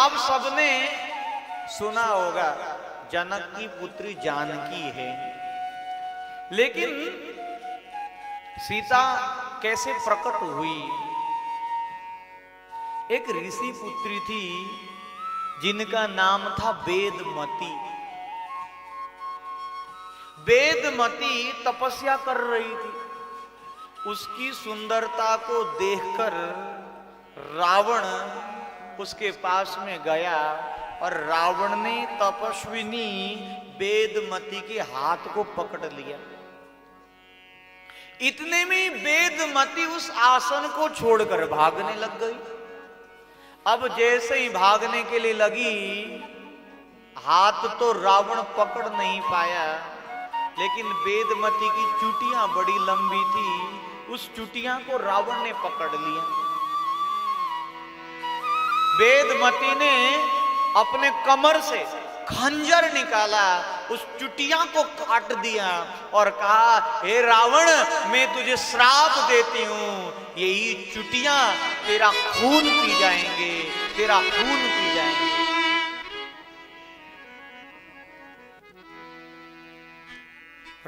आप सबने सुना होगा जनक की पुत्री जानकी है, लेकिन सीता कैसे प्रकट हुई? एक ऋषि पुत्री थी जिनका नाम था वेदमती। वेदमती तपस्या कर रही थी। उसकी सुंदरता को देखकर रावण उसके पास में गया और रावण ने तपस्विनी वेदमती के हाथ को पकड़ लिया। इतने में वेदमती उस आसन को छोड़कर भागने लग गई। अब जैसे ही भागने के लिए लगी, हाथ तो रावण पकड़ नहीं पाया, लेकिन वेदमती की चुटियां बड़ी लंबी थी, उस चुटियां को रावण ने पकड़ लिया। वेदमती ने अपने कमर से खंजर निकाला, उस चुटिया को काट दिया और कहा, हे रावण, मैं तुझे श्राप देती हूं, यही चुटिया तेरा खून पी जाएंगे, तेरा खून पी जाएंगे।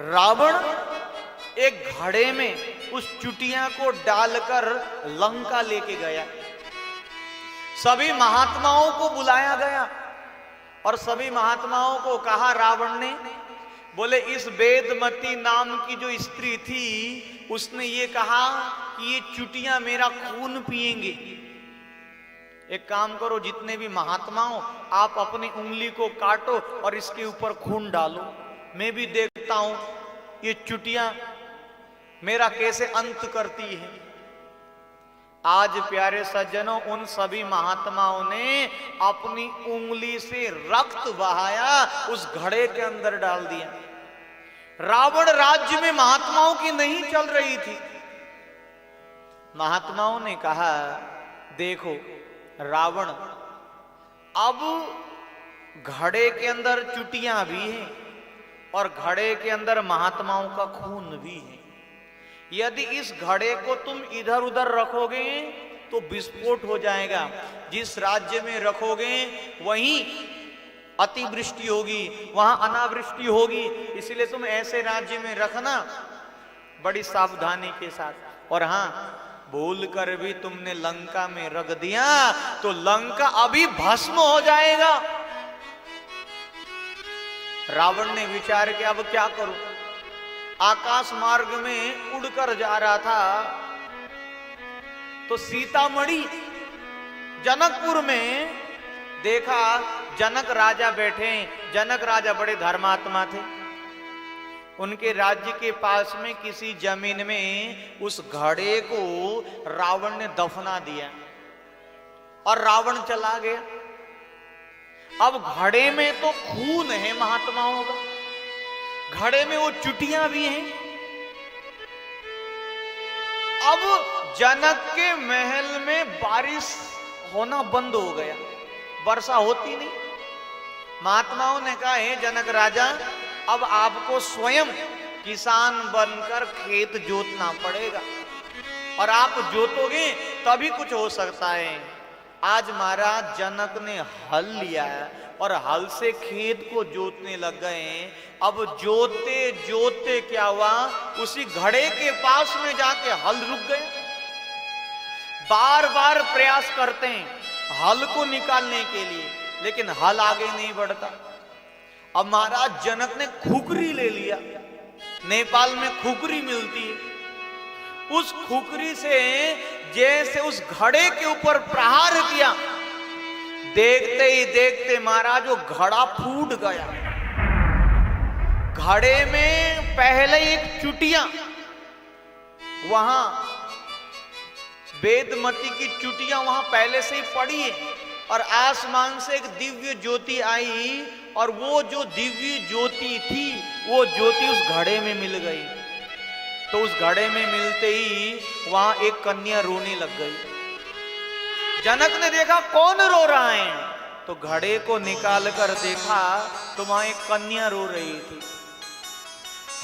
रावण एक घड़े में उस चुटिया को डालकर लंका लेके गया। सभी महात्माओं को बुलाया गया और सभी महात्माओं को कहा रावण ने, बोले इस वेदमती नाम की जो स्त्री थी उसने ये कहा कि ये चुटियां मेरा खून पिएंगे। एक काम करो, जितने भी महात्माओं, आप अपनी उंगली को काटो और इसके ऊपर खून डालो, मैं भी देखता हूं ये चुटियां मेरा कैसे अंत करती है। आज प्यारे सज्जनों, उन सभी महात्माओं ने अपनी उंगली से रक्त बहाया, उस घड़े के अंदर डाल दिया। रावण राज्य में महात्माओं की नहीं चल रही थी। महात्माओं ने कहा, देखो रावण, अब घड़े के अंदर चुटियां भी हैं और घड़े के अंदर महात्माओं का खून भी है। यदि इस घड़े को तुम इधर उधर रखोगे तो विस्फोट हो जाएगा। जिस राज्य में रखोगे वहीं अतिवृष्टि होगी, वहां अनावृष्टि होगी। इसलिए तुम ऐसे राज्य में रखना बड़ी सावधानी के साथ। और हां, भूल कर भी तुमने लंका में रख दिया तो लंका अभी भस्म हो जाएगा। रावण ने विचार किया, अब क्या करूं? आकाश मार्ग में उड़कर जा रहा था तो सीतामढ़ी जनकपुर में देखा, जनक राजा बैठे। जनक राजा बड़े धर्मात्मा थे। उनके राज्य के पास में किसी जमीन में उस घड़े को रावण ने दफना दिया और रावण चला गया। अब घड़े में तो खून है महात्माओं का, घड़े में वो चुटियां भी हैं। अब जनक के महल में बारिश होना बंद हो गया, वर्षा होती नहीं। महात्माओं ने कहा, हे जनक राजा, अब आपको स्वयं किसान बनकर खेत जोतना पड़ेगा और आप जोतोगे तभी कुछ हो सकता है। आज महाराज जनक ने हल लिया और हल से खेत को जोतने लग गए। अब जोते जोते क्या हुआ, उसी घड़े के पास में जाके हल रुक गए। बार बार प्रयास करते हैं हल को निकालने के लिए, लेकिन हल आगे नहीं बढ़ता। अब महाराज जनक ने खुकरी ले लिया। नेपाल में खुकरी मिलती है। उस खुकरी से जैसे उस घड़े के ऊपर प्रहार किया, देखते ही देखते महाराज वो घड़ा फूट गया। घड़े में पहले एक चुटिया, वहां वेदमती की चुटिया वहां पहले से ही पड़ी है और आसमान से एक दिव्य ज्योति आई और वो जो दिव्य ज्योति थी वो ज्योति उस घड़े में मिल गई। तो उस घड़े में मिलते ही वहां एक कन्या रोने लग गई। जनक ने देखा कौन रो रहा है, तो घड़े को निकाल कर देखा तो वहां एक कन्या रो रही थी।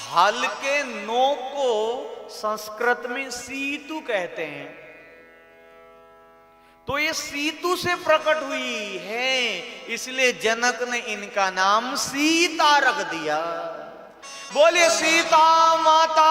हल के नोक को संस्कृत में सीतु कहते हैं। तो ये सीतू से प्रकट हुई है, इसलिए जनक ने इनका नाम सीता रख दिया। बोले सीता माता